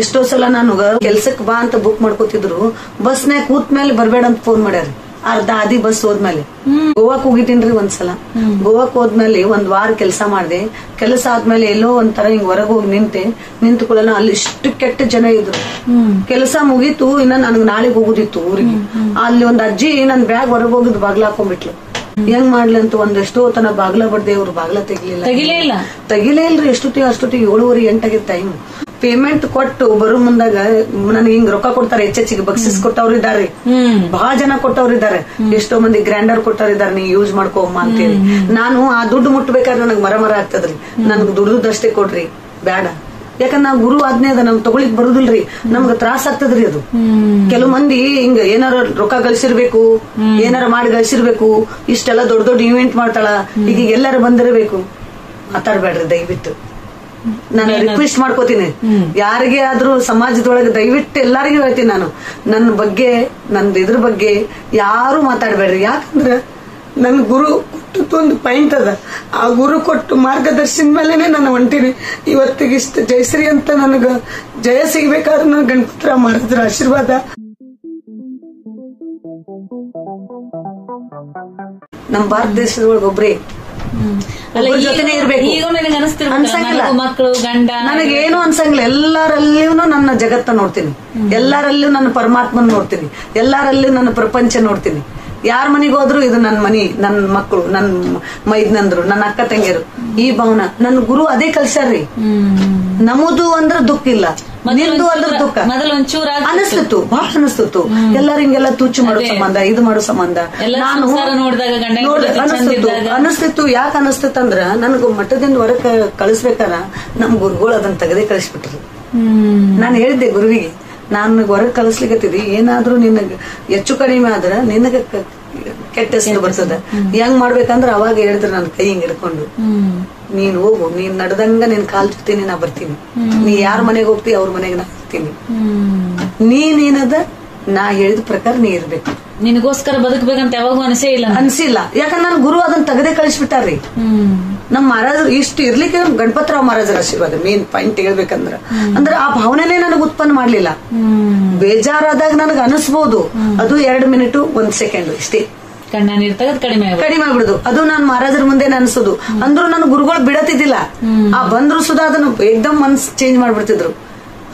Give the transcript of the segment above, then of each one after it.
ಎಷ್ಟೋ ಸಲ ನಾನು ಕೆಲ್ಸಕ್ ಬಾ ಅಂತ ಬುಕ್ ಮಾಡ್ಕೋತಿದ್ರು, ಬಸ್ನಾಗ ಕೂತ್ ಮೇಲೆ ಬರ್ಬೇಡ ಅಂತ ಫೋನ್ ಮಾಡ್ಯಾರ. ಅರ್ಧ ಆದಿ ಬಸ್ ಹೋದ್ಮೇಲೆ ಗೋವಾಕ್ ಹೋಗಿದ್ದೀನ್ರಿ ಒಂದ್ಸಲ. ಗೋವಾಕ್ ಹೋದ್ಮೇಲೆ ಒಂದ್ ವಾರ ಕೆಲಸ ಮಾಡ್ದೆ. ಕೆಲಸ ಆದ್ಮೇಲೆ ಎಲ್ಲೋ ಒಂಥರ ಹಿಂಗ್ ಹೊರಗೆ ಹೋಗಿ ನಿಂತ್ಕೊಳ್ಳೋಣ, ಅಲ್ಲಿ ಇಷ್ಟು ಕೆಟ್ಟ ಜನ ಇದ್ರು. ಕೆಲಸ ಮುಗೀತು, ಇನ್ನ ನನ್ಗ್ ನಾಳೆಗ್ ಹೋಗುದಿತ್ತು ಊರಿಗೆ. ಅಲ್ಲಿ ಒಂದ್ ಅಜ್ಜಿ ನನ್ ಬ್ಯಾಗ್ ಹೊರಗೆ ಹೋಗಿದ್ ಬಾಗ್ಲ ಹಾಕೊಂಡ್ಬಿಟ್ಲು. ಹೆಂಗ್ ಮಾಡ್ಲಿ ಅಂತ ಒಂದೆಷ್ಟೋ ತನ ಬಾಗ್ಲ ಬಡ್ದೆ, ಅವ್ರು ಬಾಗ್ಲ ತೆಗಿಲೇ ಇಲ್ರಿ. ಅಷ್ಟೊತ್ತಿಗೆ 7:30 8 ಟೈಮ್. ಪೇಮೆಂಟ್ ಕೊಟ್ಟು ಬರೋ ಮುಂದಾಗ ನನಗೆ ಹಿಂಗ್ ರೊಕ್ಕ ಕೊಡ್ತಾರೆ, ಹೆಚ್ಚೆಚ್ಚಿಗೆ ಬಕ್ಸಿಸ್ ಕೊಟ್ಟವ್ರು ಇದಾರೆ, ಬಹಳ ಜನ ಕೊಟ್ಟವ್ರು ಇದಾರೆ, ಎಷ್ಟೋ ಮಂದಿ ಗ್ರ್ಯಾಂಡರ್ ಕೊಟ್ಟವ್ರಿದ್ದಾರೆ, ನೀ ಯೂಸ್ ಮಾಡ್ಕೋಮ್ಮ ಅಂತೇಳಿ. ನಾನು ಆ ದುಡ್ಡು ಮುಟ್ಬೇಕಾದ್ರೆ ನನಗ್ ಮರ ಆಗ್ತದ್ರಿ. ನನ್ಗ್ ದುಡ್ದಷ್ಟೇ ಕೊಡ್ರಿ ಬೇಡ, ಯಾಕಂದ್ರೆ ನಾವು ಗುರು ಆಜ್ಞೆ ಅದ, ನಮ್ಗೆ ತಗೊಳಿಕ್ ಬರುದಿಲ್ರಿ, ನಮ್ಗ ತ್ರಾಸ ಆಗ್ತದ್ರಿ ಅದು. ಕೆಲವು ಮಂದಿ ಹಿಂಗ ಏನಾರ ರೊಕ್ಕ ಗಳಿಸಿರ್ಬೇಕು, ಏನಾರ ಮಾಡಿ ಗಳಿಸಿರ್ಬೇಕು, ಇಷ್ಟೆಲ್ಲ ದೊಡ್ಡ ದೊಡ್ಡ ಇವೆಂಟ್ ಮಾಡ್ತಾಳ, ಈಗ ಎಲ್ಲಾರು ಬಂದಿರಬೇಕು. ಮಾತಾಡ್ಬೇಡ್ರಿ ದಯವಿಟ್ಟು, ನಾನು ರಿಕ್ವೆಸ್ಟ್ ಮಾಡ್ಕೋತೀನಿ. ಯಾರಿಗೆ ಆದ್ರೂ ಸಮಾಜದೊಳಗೆ ದಯವಿಟ್ಟು ಎಲ್ಲಾರಿಗೂ ಹೇಳ್ತೀನಿ, ನಾನು ನನ್ನ ಬಗ್ಗೆ, ನಂದು ಇದ್ರ ಬಗ್ಗೆ ಯಾರು ಮಾತಾಡ್ಬೇಡ್ರಿ. ಯಾಕಂದ್ರ ನನ್ ಗುರು ಕೊಟ್ಟದೊಂದು ಪಾಯಿಂಟ್ ಅದ, ಆ ಗುರು ಕೊಟ್ಟು ಮಾರ್ಗದರ್ಶನ ಮೇಲೆನೆ ನಾನು ಹೊಂಟೀನಿ. ಇವತ್ತಿಗಿಷ್ಟ ಜಯಶ್ರೀ ಅಂತ ನನಗ ಜಯ ಸಿಗ್ಬೇಕಾದ್ರೆ ನನ್ ಗಣಪತಿರಾವ್ ಮಾಡಿದ್ರ ಆಶೀರ್ವಾದ. ನಮ್ ಭಾರತ ದೇಶದೊಳಗೆ ಒಬ್ರೇ ಜೊತೆನೆ ಇರ್ಬೇಕು ಅನ್ಸಂಗಿಲ್ಲ, ಮಕ್ಕಳು ಗಂಡ ನನಗೇನು ಅನ್ಸಂಗಿಲ್ಲ. ಎಲ್ಲರಲ್ಲಿಯೂ ನನ್ನ ಜಗತ್ತ ನೋಡ್ತೀನಿ, ಎಲ್ಲರಲ್ಲಿಯೂ ನನ್ನ ಪರಮಾತ್ಮನ್ ನೋಡ್ತೀನಿ, ಎಲ್ಲರಲ್ಲಿಯೂ ನನ್ನ ಪ್ರಪಂಚ ನೋಡ್ತೀನಿ. ಯಾರ ಮನೆಗೆ ಹೋದ್ರು ಇದು ನನ್ನ ಮನಿ, ನನ್ನ ಮಕ್ಕಳು, ನನ್ನ ಮೈದ್ನಂದ್ರು, ನನ್ನ ಅಕ್ಕ ತಂಗಿಯರು, ಈ ಭಾವನ ನನ್ನ ಗುರು ಅದೇ ಕಲ್ಸ್ಯಾರ್ರಿ. ನಮ್ಮದು ಅಂದ್ರ ದುಃಖ ಇಲ್ಲ, ನಿಂದು ಅಂದ್ರ ದುಃಖ ಅನಿಸ್ತಿತ್ತು, ಬಹಳ ಅನಿಸ್ತಿತ್ತು. ಎಲ್ಲಾರು ಹಿಂಗೆಲ್ಲ ತುಚ್ಚು ಮಾಡೋ ಸಂಬಂಧ, ಇದು ಮಾಡೋ ಸಂಬಂಧ ನಾನು ಅನಿಸ್ತಿತ್ತು. ಯಾಕೆ ಅನಿಸ್ತಿತ್ತು ಅಂದ್ರ ನನಗ ಮಠದಿಂದ ಹೊರಗೆ ಕಳಿಸ್ಬೇಕಾರ ನಮ್ ಗುರುಗಳು ಅದನ್ನ ತೆಗೆದೇ ಕಳಿಸ್ಬಿಟ್ರು. ನಾನು ಹೇಳಿದ್ದೆ ಗುರುವಿಗೆ, ನಾನು ಹೊರಗೆ ಕಳಿಸ್ಲಿಕ್ಕತ್ತಿದಿ, ಏನಾದ್ರೂ ನಿನಗ ಹೆಚ್ಚು ಕಡಿಮೆ ಆದ್ರ ನಿನಗ ಕೆಟ್ಟ ಹೆಸರು ಬರ್ತದ. ಹೆಂಗ್ ಮಾಡ್ಬೇಕಂದ್ರ ಅವಾಗ ಹೇಳಿದ್ರು, ನನ್ನ ಕೈ ಹಿಂಗ್ ಹಿಡ್ಕೊಂಡು, ನೀನ್ ಹೋಗು, ನೀನ್ ನಡ್ದಂಗ ನಿನ್ ಕಾಲ್ ಜೊತೆ ನಾ ಬರ್ತೀನಿ, ನೀ ಯಾರ ಮನೆಗೆ ಹೋಗ್ತೀವಿ ಅವ್ರ ಮನೆಗೆ ನಾ ಬರ್ತೀನಿ, ನೀನೇನದ ನಾ ಹೇಳಿದ ಪ್ರಕಾರ ನೀ ಇರ್ಬೇಕು, ನಿನಗೋಸ್ಕರ ಬದುಕಬೇಕಂತ ಯಾವಾಗೂ ಅನ್ಸಿಲ್ಲ. ಯಾಕಂದ್ರೆ ನನ್ ಗುರು ಅದನ್ನ ತೆಗೆದೇ ಕಳಿಸ್ಬಿಟ್ಟಾರ್ರಿ. ನಮ್ ಮಹಾರಾಜರು ಇಷ್ಟು ಇರ್ಲಿಕ್ಕೆ ಗಣಪತಿರಾವ್ ಮಹಾರಾಜರ ಆಶೀರ್ವಾದ ಮೇನ್ ಪಾಯಿಂಟ್ ಹೇಳ್ಬೇಕಂದ್ರ. ಅಂದ್ರೆ ಆ ಭಾವನೆನೇ ನನಗ್ ಉತ್ಪನ್ನ ಮಾಡ್ಲಿಲ್ಲ. ಬೇಜಾರಾದಾಗ ನನಗ್ ಅನಿಸ್ಬೋದು, ಅದು 2 ಮಿನಿಟ್ 1 ಸೆಕೆಂಡ್ ಇಷ್ಟೇ, ಕಡಿಮೆ ಆಗ್ಬಿಡುದು. ಅದು ನಾನ್ ಮಹಾರಾಜರ ಮುಂದೆ ಅನ್ಸೋದು. ಅಂದ್ರೂ ನನ್ ಗುರುಗಳು ಬಿಡತಿದ್ದಿಲ್ಲ, ಆ ಬಂದ್ರು ಸುಧಾ ಅದನ್ನ ಏಕ್ದಮ್ ಮನ್ಸ್ ಚೇಂಜ್ ಮಾಡ್ಬಿಡ್ತಿದ್ರು.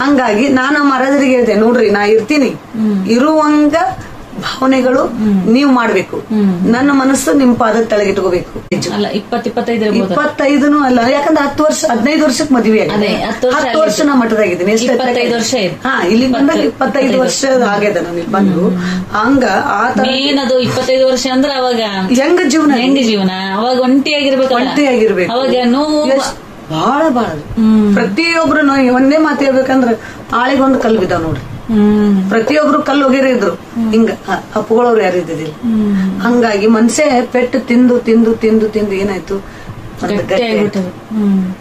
ಹಂಗಾಗಿ ನಾನು ಮಹಾರಾಜರಿಗೆ ಹೇಳಿದೆ, ನೋಡ್ರಿ ನಾ ಇರ್ತೀನಿ, ಇರುವಂಗ ಭಾವನೆಗಳು ನೀವು ಮಾಡ್ಬೇಕು, ನನ್ನ ಮನಸ್ಸು ನಿಮ್ ಪಾದದ ತೆಳಗಿಟ್ಕೋಬೇಕು. 25 ಅಲ್ಲ, ಯಾಕಂದ್ರೆ 10 ವರ್ಷ 15 ವರ್ಷಕ್ಕೆ ಮದುವೆ ಆಗಿದೆ, 10 ವರ್ಷ ನಾ ಮಠದಾಗಿದ್ದೀನಿ. 25 ವರ್ಷ ಇಲ್ಲಿ ಬಂದಾಗ 25 ವರ್ಷ ಆಗ್ಯದ ನಾನು ಇಲ್ಲಿ ಬಂದು. ಹಂಗ ಆ ತರ 25 ವರ್ಷ ಅಂದ್ರೆ ಅವಾಗ ಹೆಂಗ ಜೀವನ ಅವಾಗ ಒಂಟಿಯಾಗಿರ್ಬೇಕು ಅವಾಗ ನೋವು ಬಹಳ ಪ್ರತಿಯೊಬ್ರು ಒಂದೇ ಮಾತು ಹೇಳ್ಬೇಕಂದ್ರ ಆಳಿಗೊಂದು ಕಲ್ಲು ಬಿದ್ದಾವ್ ನೋಡ್ರಿ. ಪ್ರತಿಯೊಬ್ರು ಕಲ್ಲು ಹೋಗಿರೇ ಇದ್ರು, ಹಿಂಗ ಅಪ್ಪುಗಳವ್ರು ಯಾರು ಇದ್ದಿದ್ದಿಲ್ಲ. ಹಂಗಾಗಿ ಮನ್ಸೆ ಪೆಟ್ಟು ತಿಂದು ತಿಂದು ತಿಂದು ತಿಂದು ಏನಾಯ್ತು,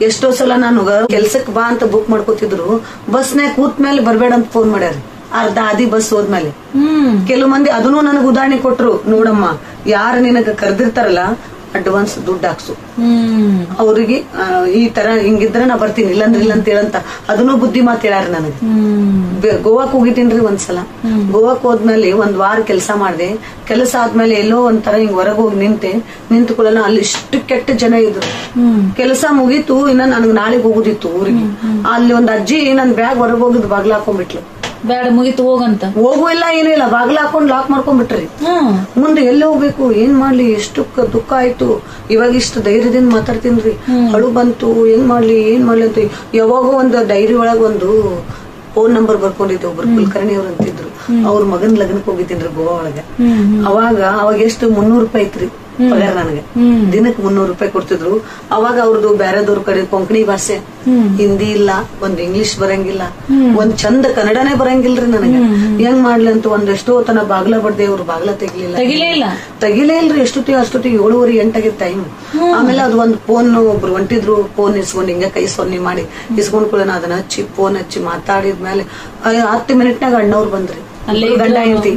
ಎಷ್ಟೋ ಸಲ ನಾನು ಕೆಲ್ಸಕ್ ಬಾ ಅಂತ ಬುಕ್ ಮಾಡ್ಕೋತಿದ್ರು, ಬಸ್ನಾಗ ಕೂತ್ ಮೇಲೆ ಬರ್ಬೇಡ ಅಂತ ಫೋನ್ ಮಾಡ್ಯಾರ. ಅರ್ಧ ಆದಿ ಬಸ್ ಹೋದ್ಮೇಲೆ ಕೆಲವು ಮಂದಿ ಅದನ್ನು ನನಗ್ ಉದಾಹರಣೆ ಕೊಟ್ರು, ನೋಡಮ್ಮ ಯಾರು ನಿನಗ ಕರೆದಿರ್ತಾರಲ್ಲ ಅಡ್ವಾನ್ಸ್ ದುಡ್ಡು ಹಾಕ್ಸು, ಅವ್ರಿಗೆ ಈ ತರ ಹಿಂಗಿದ್ರೆ ನಾ ಬರ್ತೀನಿ, ಇಲ್ಲಂದ್ರೆ ಇಲ್ಲ ಅಂತ ಹೇಳಂತ ಅದನ್ನು ಬುದ್ಧಿ ಮಾತು ಹೇಳ್ಯಾರ ನನಗೆ. ಗೋವಾಕ್ ಹೋಗಿದ್ದೀನ್ರಿ ಒಂದ್ಸಲ. ಗೋವಾಕ್ ಹೋದ್ಮೇಲೆ ಒಂದ್ ವಾರ ಕೆಲಸ ಮಾಡ್ದೆ. ಕೆಲಸ ಆದ್ಮೇಲೆ ಎಲ್ಲೋ ಒಂಥರ ಹಿಂಗ್ ಹೊರಗೆ ಹೋಗಿ ನಿಂತ್ಕೊಳ್ಳೋಣ, ಅಲ್ಲಿ ಇಷ್ಟು ಕೆಟ್ಟ ಜನ ಇದ್ರು. ಕೆಲಸ ಮುಗೀತು, ಇನ್ನ ನನ್ಗ್ ನಾಳೆಗ್ ಹೋಗುದಿತ್ತು ಊರಿಗೆ. ಅಲ್ಲಿ ಒಂದ್ ಅಜ್ಜಿ ನನ್ ಬ್ಯಾಗ್ ಹೊರಗೆ ಹೋಗಿದ್ ಬಾಗ್ಲ ಹಾಕೊಂಡ್ಬಿಟ್ಲು. ಬೇಡ ಮುಗಿತು ಹೋಗಂತ, ಹೋಗು ಇಲ್ಲ ಏನೂ ಇಲ್ಲ, ಬಾಗ್ಲ ಹಾಕೊಂಡ್ ಲಾಕ್ ಮಾಡ್ಕೊಂಡ್ಬಿಟ್ರಿ. ಮುಂದೆ ಎಲ್ಲಿ ಹೋಗ್ಬೇಕು, ಏನ್ ಮಾಡ್ಲಿ, ಎಷ್ಟು ದುಃಖ ಆಯ್ತು. ಇವಾಗ ಇಷ್ಟು ಧೈರ್ಯದಿಂದ ಮಾತಾಡ್ತೀನ್ರಿ, ಅಳು ಬಂತು, ಏನ್ ಮಾಡ್ಲಿ ಅಂತ. ಯಾವಾಗೋ ಒಂದು ಡೈರಿ ಒಳಗ ಒಂದು ಫೋನ್ ನಂಬರ್ ಬರ್ಕೊಂಡಿದ್ದೆ, ಒಬ್ರು ಕುಲಕರ್ಣಿ ಅವ್ರು ಅಂತಿದ್ರು. ಅವ್ರ ಮಗನ್ ಲಗ್ನಕ್ಕೆ ಹೋಗಿದ್ದೀನ್ರಿ ಗೋವಾ ಒಳಗ. ಅವಾಗ ಎಷ್ಟು 300 ರೂಪಾಯಿ ಐತ್ರಿ ಪಗಾರ ನನಗೆ. ದಿನಕ್ಕೆ 300 ರೂಪಾಯಿ ಕೊಡ್ತಿದ್ರು. ಅವಾಗ ಅವ್ರದ್ದು ಬ್ಯಾರೆದವ್ರ ಕಡೆ ಕೊಂಕಣಿ ಭಾಷೆ, ಹಿಂದಿ ಇಲ್ಲ, ಒಂದ್ ಇಂಗ್ಲಿಷ್ ಬರಂಗಿಲ್ಲ, ಒಂದ್ ಚಂದ ಕನ್ನಡನೇ ಬರಂಗಿಲ್ರಿ ನನಗೆ. ಹೆಂಗ್ ಮಾಡ್ಲಿ ಅಂತ ಒಂದೆಷ್ಟೋ ತನ ಬಾಗ್ಲ ಬಡ್ದೆ, ಅವ್ರು ಬಾಗ್ಲ ತೆಗಿಲೇ ಇಲ್ರಿ. ಅಷ್ಟೊತ್ತಿಗೆ 7:30 8 ಟೈಮ್. ಆಮೇಲೆ ಅದು ಒಂದ್ ಫೋನ್ ಒಬ್ರು ಹೊಂಟಿದ್ರು, ಫೋನ್ ಇಸ್ಕೊಂಡ್ ಹಿಂಗ ಕೈ ಸೊನ್ನೆ ಮಾಡಿ ಇಸ್ಕೊಂಡ್ ಕೂಡ ಅದನ್ನ ಹಚ್ಚಿ ಫೋನ್ ಹಚ್ಚಿ ಮಾತಾಡಿದ್ಮೇಲೆ 10 ಮಿನಿಟ್ನಾಗ ಅಣ್ಣವ್ರು ಬಂದ್ರಿ, ಗಂಡ ಹೆಂಡತಿ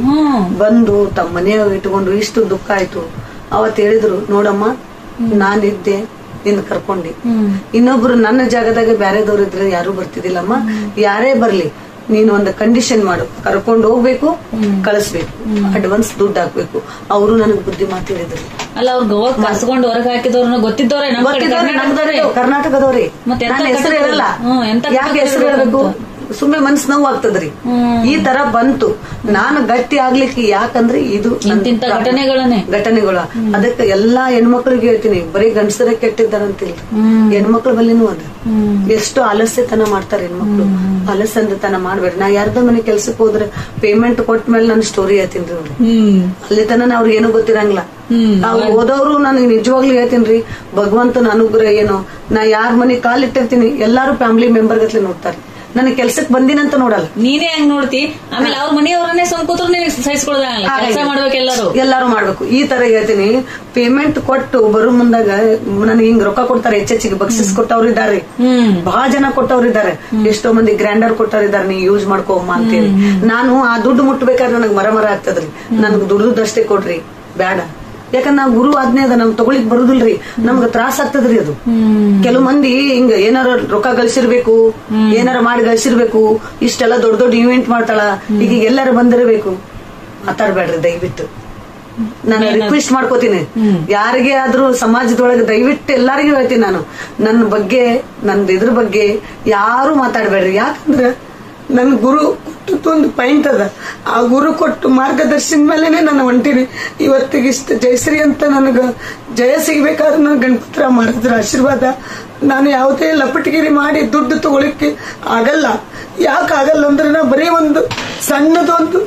ಬಂದು ತಮ್ಮ ಮನೆಯಾಗ ಇಟ್ಕೊಂಡು. ಇಷ್ಟು ದುಃಖ ಆಯ್ತು. ಅವತ್ ಹೇಳಿದ್ರು, ನೋಡಮ್ಮ ನಾನಿದ್ದೆ, ನಿನ್ ಕರ್ಕೊಂಡಿ. ಇನ್ನೊಬ್ರು ನನ್ನ ಜಾಗದಾಗ ಬ್ಯಾರೆದವ್ರು ಇದ್ರೆ ಯಾರು ಬರ್ತಿದಿಲ್ಲಮ್ಮ. ಯಾರೇ ಬರ್ಲಿ ನೀನು ಒಂದು ಕಂಡೀಷನ್ ಮಾಡು, ಕರ್ಕೊಂಡು ಹೋಗ್ಬೇಕು, ಕಳಿಸ್ಬೇಕು, ಅಡ್ವಾನ್ಸ್ ದುಡ್ಡು ಹಾಕ್ಬೇಕು. ಅವರು ನನಗ್ ಬುದ್ಧಿ ಮಾತಾಡಿದ್ರು. ಅಲ್ಲ ಅವ್ರು ಗೋವಾಕ್ ಕರ್ಸ್ಕೊಂಡು ಹೊರಗೆ ಹಾಕಿದವ್ರನ್ನ ಗೊತ್ತಿದ್ದವ್ರೆ, ಕರ್ನಾಟಕದವ್ರಿ. ನನ್ನ ಹೆಸರು ಇರಲ್ಲ, ಯಾಕೆ ಹೆಸರು ಹೇಳ್ಬೇಕು, ಸುಮ್ಮನೆ ಮನ್ಸ್ ನೋವು ಆಗ್ತದ್ರಿ. ಈ ತರ ಬಂತು. ನಾನು ಗಟ್ಟಿ ಆಗ್ಲಿಕ್ಕೆ ಯಾಕಂದ್ರೆ ಇದು ಘಟನೆಗಳು. ಅದಕ್ಕೆ ಎಲ್ಲಾ ಹೆಣ್ಮಕ್ಳಿಗೆ ಹೇಳ್ತೀನಿ, ಬರೀ ಗಂಡಸರ ಕೆಟ್ಟಿದ್ದಾರಂತಿಲ್ಲ, ಹೆಣ್ಮಕ್ಳ ಬಲ್ಲಿನೂ ಅದ. ಎಷ್ಟು ಆಲಸ್ಯತನ ಮಾಡ್ತಾರೆ ಹೆಣ್ಮಕ್ಳು. ಆಲಸ್ಯತನ ಮಾಡ್ಬೇಡ್ರಿ. ನಾ ಯಾರ್ದ ಮನೆ ಕೆಲ್ಸಕ್ಕೆ ಹೋದ್ರೆ ಪೇಮೆಂಟ್ ಕೊಟ್ಟ ಮೇಲೆ ನಾನು ಸ್ಟೋರಿ ಹೇಳ್ತೀನಿ ಅವ್ರು. ಅಲ್ಲಿ ತನ ಅವ್ರಿಗೆ ಏನೂ ಗೊತ್ತಿರಂಗಿಲ್ಲ. ಅವ್ರು ಹೋದವ್ರು ನನಗೆ ನಿಜವಾಗ್ಲೂ ಹೇಳ್ತೀನಿ, ಭಗವಂತನ ಅನುಗ್ರಹ ಏನೋ. ನಾ ಯಾರ ಮನೆ ಕಾಲಿಟ್ಟಿರ್ತೀನಿ ಎಲ್ಲಾರು ಫ್ಯಾಮಿಲಿ ಮೆಂಬರ್ ಗತ್ಲೆ ನೋಡ್ತಾರೆ. ನನಗೆ ಕೆಲ್ಸಕ್ ಬಂದಿನಂತ ನೋಡಲ್ಲ. ನೀನೇ ಹಂಗ್ ನೋಡ್ತಿ, ಆಮೇಲೆ ಅವ್ರ ಮನೆಯವ್ರನ್ನೇ ಕೂತ್ರು ಸಹಿಸ್ಕೊಳ್ಳೋದಾಗಲ್ಲ. ಕೆಲಸ ಮಾಡ್ಬೇಕು, ಎಲ್ಲಾರು ಮಾಡ್ಬೇಕು. ಈ ತರ ಹೇಳ್ತೀನಿ. ಪೇಮೆಂಟ್ ಕೊಟ್ಟು ಬರೋ ಮುಂದಾಗ ನನಗೆ ಹಿಂಗ್ ರೊಕ್ಕ ಕೊಡ್ತಾರೆ, ಹೆಚ್ಚೆಚ್ಚಿಗೆ ಬಕ್ಸಿಸ್ ಕೊಟ್ಟವ್ರು ಇದ್ದಾರೆ, ಬಹಳ ಜನ ಕೊಟ್ಟವ್ರು ಇದ್ದಾರೆ. ಎಷ್ಟೋ ಮಂದಿ ಗ್ರ್ಯಾಂಡರ್ ಕೊಟ್ಟವ್ರು ಇದ್ದಾರೆ, ನೀ ಯೂಸ್ ಮಾಡ್ಕೋಮ್ಮ ಅಂತೇಳಿ. ನಾನು ಆ ದುಡ್ಡು ಮುಟ್ಬೇಕಾದ್ರೆ ನನಗ್ ಮರ ಆಗ್ತದ್ರಿ. ನನ್ಗ್ ದುಡ್ದಷ್ಟೇ ಕೊಡ್ರಿ, ಬೇಡ. ಯಾಕಂದ್ರೆ ನಾವ್ ಗುರು ಆಜ್ಞೆ ಅದ, ನಮ್ ತಗೊಳಿಕ್ ಬರುದಿಲ್ರಿ, ನಮ್ಗ ತ್ರಾಸ ಆಗ್ತದ್ರಿ ಅದು. ಕೆಲವು ಮಂದಿ ಹಿಂಗ ಏನಾರ ರೊಕ್ಕ ಗಳಿಸಿರ್ಬೇಕು, ಏನಾರ ಮಾಡಿ ಗಳಿಸಿರ್ಬೇಕು, ಇಷ್ಟೆಲ್ಲ ದೊಡ್ಡ ದೊಡ್ಡ ಇವೆಂಟ್ ಮಾಡ್ತಾಳ, ಈಗ ಎಲ್ಲಾರು ಬಂದಿರಬೇಕು. ಮಾತಾಡ್ಬೇಡ್ರಿ ದಯವಿಟ್ಟು. ನಾನು ರಿಕ್ವೆಸ್ಟ್ ಮಾಡ್ಕೋತೀನಿ, ಯಾರಿಗೆ ಆದ್ರೂ ಸಮಾಜದೊಳಗೆ ದಯವಿಟ್ಟು ಎಲ್ಲರಿಗೂ ಹೇಳ್ತೀನಿ ನಾನು, ನನ್ನ ಬಗ್ಗೆ, ನಂದು ಇದ್ರ ಬಗ್ಗೆ ಯಾರು ಮಾತಾಡ್ಬೇಡ್ರಿ. ಯಾಕಂದ್ರ ನನ್ ಗುರು ಕೊಟ್ಟು ಒಂದು ಪಾಯಿಂಟ್ ಅದ, ಆ ಗುರು ಕೊಟ್ಟು ಮಾರ್ಗದರ್ಶನ ಮೇಲೆನೆ ನಾನು ಹೊಂಟೀನಿ. ಇವತ್ತಿಗಿಷ್ಟು ಜಯಶ್ರೀ ಅಂತ ನನಗ ಜಯ ಸಿಗ್ಬೇಕಾದ್ರೆ ನನ್ ಗಣಪತ್ರ ಮಾಡಿದ್ರ ಆಶೀರ್ವಾದ. ನಾನು ಯಾವುದೇ ಲಪಟಗಿರಿ ಮಾಡಿ ದುಡ್ಡು ತಗೊಳಿಕ್ಕೆ ಆಗಲ್ಲ. ಯಾಕೆ ಆಗಲ್ಲ ಅಂದ್ರೆ ನಾ ಬರೀ ಒಂದು ಸಣ್ಣದೊಂದು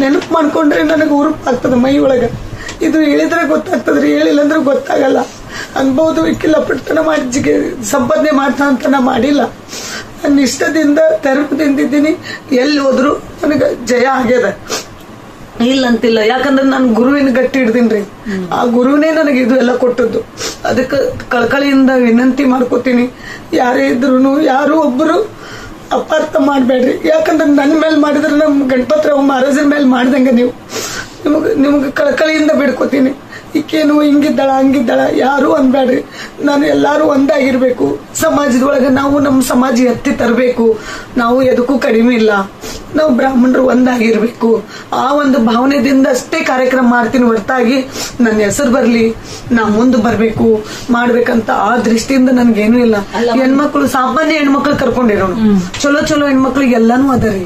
ನೆನಪು ಮಾಡ್ಕೊಂಡ್ರೆ ನನಗೆ ಉರುಪಾಗ್ತದ ಮೈ ಒಳಗ. ಇದು ಹೇಳಿದ್ರೆ ಗೊತ್ತಾಗ್ತದ್ರಿ, ಹೇಳಿಲ್ಲ ಅಂದ್ರೆ ಗೊತ್ತಾಗಲ್ಲ. ಅನ್ಬಹುದು ಲಪಟತನ ಮಾಡಿ ಸಂಪಾದನೆ ಮಾಡ್ತಾ ಅಂತ ನಾ ಮಾಡಿಲ್ಲ. ನನ್ನ ಇಷ್ಟದಿಂದ ಧರ್ಮದಿಂದಿದ್ದೀನಿ. ಎಲ್ಲಿ ಹೋದ್ರು ನನಗ ಜಯ ಆಗ್ಯದ, ಇಲ್ಲ ಅಂತಿಲ್ಲ. ಯಾಕಂದ್ರೆ ನಾನು ಗುರುವಿನ ಗಟ್ಟಿ ಹಿಡ್ದೀನ್ರಿ. ಆ ಗುರುವಿನೇ ನನಗೆ ಇದು ಎಲ್ಲ ಕೊಟ್ಟದ್ದು. ಅದಕ್ಕೆ ಕಳಕಳಿಯಿಂದ ವಿನಂತಿ ಮಾಡ್ಕೋತೀನಿ, ಯಾರೇ ಇದ್ರು ಯಾರು ಒಬ್ಬರು ಅಪಾರ್ಥ ಮಾಡ್ಬೇಡ್ರಿ. ಯಾಕಂದ್ರೆ ನನ್ನ ಮೇಲೆ ಮಾಡಿದ್ರೆ ನಮ್ ಗಣಪತರಾವ್ ಮಹಾರಾಜರ ಮೇಲೆ ಮಾಡ್ದಂಗ ನೀವು ನಿಮ್ಗೆ ಕಳಕಳಿಯಿಂದ ಬಿಡ್ಕೋತೀನಿ. ಈಕೇನು ಹಿಂಗಿದ್ದಾಳ ಹಂಗಿದ್ದಾಳ ಯಾರು ಅನ್ಬೇಡ್ರಿ. ನಾನು ಎಲ್ಲಾರು ಒಂದಾಗಿರ್ಬೇಕು. ಸಮಾಜದೊಳಗೆ ನಾವು ನಮ್ಮ ಸಮಾಜ ಎತ್ತಿ ತರಬೇಕು. ನಾವು ಎದಕ್ಕೂ ಕಡಿಮೆ ಇಲ್ಲ, ನಾವು ಬ್ರಾಹ್ಮಣರು ಒಂದಾಗಿರ್ಬೇಕು. ಆ ಒಂದು ಭಾವನೆದಿಂದ ಅಷ್ಟೇ ಕಾರ್ಯಕ್ರಮ ಮಾಡ್ತೀನಿ ಹೊರತಾಗಿ ನನ್ನ ಹೆಸರು ಬರ್ಲಿ, ನಾ ಮುಂದೆ ಬರ್ಬೇಕು ಮಾಡ್ಬೇಕಂತ ಆ ದೃಷ್ಟಿಯಿಂದ ನನ್ಗೇನು ಇಲ್ಲ. ಹೆಣ್ಮಕ್ಳು ಸಾಮಾನ್ಯ ಹೆಣ್ಮಕ್ಳು ಕರ್ಕೊಂಡಿರೋಣ, ಚಲೋ ಚಲೋ ಹೆಣ್ಮಕ್ಳಿಗೆ ಎಲ್ಲಾನು ಅದರಿ,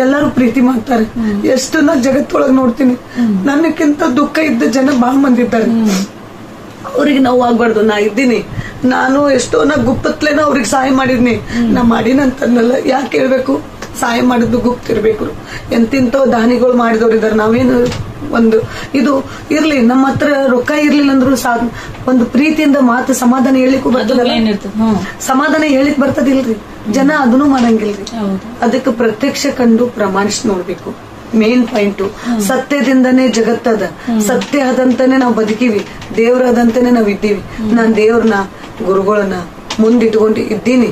ಎಲ್ಲಾರು ಪ್ರೀತಿ ಮಾಡ್ತಾರೆ. ಎಷ್ಟು ನಾ ಜಗತ್ತೊಳಗ್ ನೋಡ್ತೀನಿ, ನನಕ್ಕಿಂತ ದುಃಖ ಇದ್ದ ಜನ ಬಹಳ ಮಂದಿ ಇದ್ದಾರೆ. ಅವ್ರಿಗೆ ನೋವು ಆಗ್ಬಾರ್ದು. ನಾ ಇದ್ದೀನಿ, ನಾನು ಎಷ್ಟೋ ನಾ ಗುಪ್ಪತ್ಲೇನ ಅವ್ರಿಗೆ ಸಹಾಯ ಮಾಡಿದ್ನಿ. ನಾ ಮಾಡಿನಂತನ್ನಲ್ಲ, ಯಾಕೆ ಹೇಳ್ಬೇಕು, ಸಹಾಯ ಮಾಡಿದ್ದು ಗುಪ್ತಿರ್ಬೇಕು. ಎಂತಿಂತೋ ದಾನಿಗಳು ಮಾಡಿದವ್ರು ಇದಾರೆ. ನಾವೇನು ಒಂದು ಇದು ಇರ್ಲಿ, ನಮ್ಮ ಹತ್ರ ರೊಕ್ಕ ಇರ್ಲಿಲ್ಲ ಅಂದ್ರು ಒಂದು ಪ್ರೀತಿಯಿಂದ ಮಾತು ಸಮಾಧಾನ ಹೇಳಿಕ್ ಬರ್ತದಲ್ಲ, ಸಮಾಧಾನ ಹೇಳಿಕ್ ಬರ್ತದಿಲ್ರಿ. ಜನ ಅದನ್ನು ಮಾಡಂಗಿಲ್ರಿ. ಅದಕ್ಕೆ ಪ್ರತ್ಯಕ್ಷ ಕಂಡು ಪ್ರಮಾಣಿಸಿ ನೋಡ್ಬೇಕು. ಮೇನ್ ಪಾಯಿಂಟ್ ಸತ್ಯದಿಂದನೇ ಜಗತ್ತದ, ಸತ್ಯ ಆದಂತಾನೆ ನಾವು ಬದುಕಿವಿ, ದೇವ್ರದಂತಾನೆ ನಾವ್ ಇದ್ದೀವಿ. ನಾನ್ ದೇವ್ರನ್ನ ಗುರುಗಳನ್ನ ಮುಂದಿಟ್ಕೊಂಡು ಇದ್ದೀನಿ.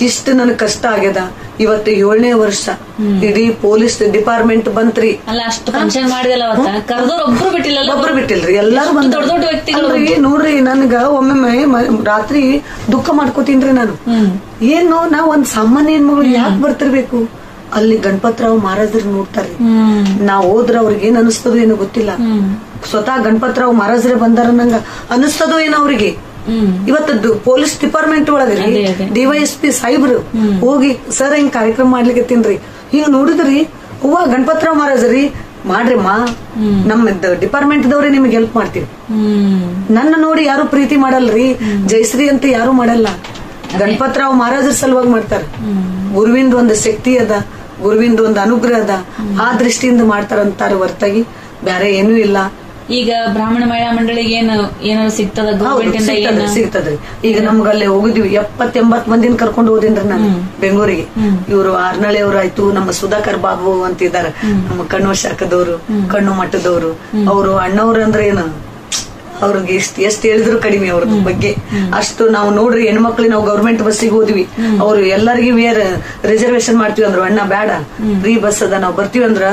ಇಷ್ಟು ನನಗ್ ಕಷ್ಟ ಆಗ್ಯದ. ಇವತ್ತು 7ನೇ ವರ್ಷ ಇಡೀ ಪೊಲೀಸ್ ಡಿಪಾರ್ಟ್ಮೆಂಟ್ ಬಂತ್ರಿ. ಒಬ್ರು ಬಿಟ್ಟಿಲ್ರಿ, ಎಲ್ಲಾರು ಬಂದ್ರಿ. ನೋಡ್ರಿ, ನನ್ಗ ಒಮ್ಮೊಮ್ಮೆ ರಾತ್ರಿ ದುಃಖ ಮಾಡ್ಕೋತೀನ್ರಿ ನಾನು. ಏನು ನಾವ್ ಒಂದ್ ಸಾಮಾನ್ಯ ಹೆಣ್ಮಗಳು ಯಾಕೆ ಬರ್ತಿರ್ಬೇಕು ಅಲ್ಲಿ? ಗಣಪತರಾವ್ ಮಹಾರಾಜರು ನೋಡ್ತಾರ್ರಿ. ನಾವ್ ಹೋದ್ರ ಅವ್ರಿಗೆ ಏನ್ ಅನಿಸ್ತದೋ ಏನೋ ಗೊತ್ತಿಲ್ಲ. ಸ್ವತಃ ಗಣಪತರಾವ್ ಮಹಾರಾಜರೇ ಬಂದಾರ ನಂಗ ಅನಿಸ್ತದೋ ಏನೋ ಅವ್ರಿಗೆ. ಇವತ್ತದ್ದು ಪೊಲೀಸ್ ಡಿಪಾರ್ಟ್ಮೆಂಟ್ ಒಳಗ್ರಿ DYSP ಸಾಹೇಬ್ರು ಹೋಗಿ ಸರ್ ಹಿಂಗ್ ಕಾರ್ಯಕ್ರಮ ಮಾಡ್ಲಿಕ್ಕತ್ತೀನ್ರಿ, ಹಿಂಗ್ ನೋಡಿದ್ರಿ ಹೂವ ಗಣಪತರಾವ್ ಮಹಾರಾಜರಿ ಮಾಡ್ರಿಮ್ಮ, ನಮ್ಮ ಡಿಪಾರ್ಟ್ಮೆಂಟ್ ದವ್ರೆ ನಿಮ್ಗೆ ಹೆಲ್ಪ್ ಮಾಡ್ತೀವಿ. ನನ್ನ ನೋಡಿ ಯಾರು ಪ್ರೀತಿ ಮಾಡಲ್ರಿ, ಜಯಶ್ರೀ ಅಂತ ಯಾರು ಮಾಡಲ್ಲ. ಗಣಪತರಾವ್ ಮಹಾರಾಜರ ಸಲುವಾಗಿ ಮಾಡ್ತಾರೆ. ಗುರುವಿಂದ ಒಂದು ಶಕ್ತಿ ಅದ, ಗುರುವಿಂದ ಒಂದು ಅನುಗ್ರಹ ಅದ, ಆ ದೃಷ್ಟಿಯಿಂದ ಮಾಡ್ತಾರಂತಾರ ಹೊರತಾಗಿ ಬ್ಯಾರೆ ಏನೂ ಇಲ್ಲ. ಈಗ ಬ್ರಾಹ್ಮಣ ಮಹಿಳಾ ಮಂಡಳಿಗೆ ಏನಾದ್ರು ಸಿಗ್ತದ? ಸಿಗ್ತದ್ರಿ. ಈಗ ನಮ್ಗಲ್ಲೇ ಹೋಗಿದ್ವಿ, 70-80 ಮಂದಿನ ಕರ್ಕೊಂಡು ಹೋದಿನ್ರಿ ನಾನು ಬೆಂಗಳೂರಿಗೆ. ಇವರು ಆರ್ನಳ್ಳಿ ಅವ್ರು ಆಯ್ತು, ನಮ್ಮ ಸುಧಾಕರ್ ಬಾಬು ಅಂತಿದ್ದಾರೆ, ನಮ್ಮ ಕಣ್ಣು ಶಾಖದವ್ರು, ಕಣ್ಣು ಮಟ್ಟದವ್ರು. ಅವರು ಅಣ್ಣವ್ರು ಅಂದ್ರೆ ಏನು ಅವ್ರಿಗೆ ಎಷ್ಟ್ ಹೇಳಿದ್ರು ಕಡಿಮೆ ಅವ್ರ ಬಗ್ಗೆ. ಅಷ್ಟು ನಾವು ನೋಡ್ರಿ ಹೆಣ್ಮಕ್ಳಿಗೆ ನಾವು ಗೌರ್ಮೆಂಟ್ ಬಸ್ಸಿಗೆ ಹೋದ್ವಿ, ಅವ್ರು ಎಲ್ಲರಿಗೂ ರಿಸರ್ವೇಶನ್ ಮಾಡ್ತೀವಿ ಅಂದ್ರು. ಅಣ್ಣ ಬೇಡ, ಫ್ರೀ ಬಸ್ ಅದ, ನಾವ್ ಬರ್ತೀವಿ ಅಂದ್ರ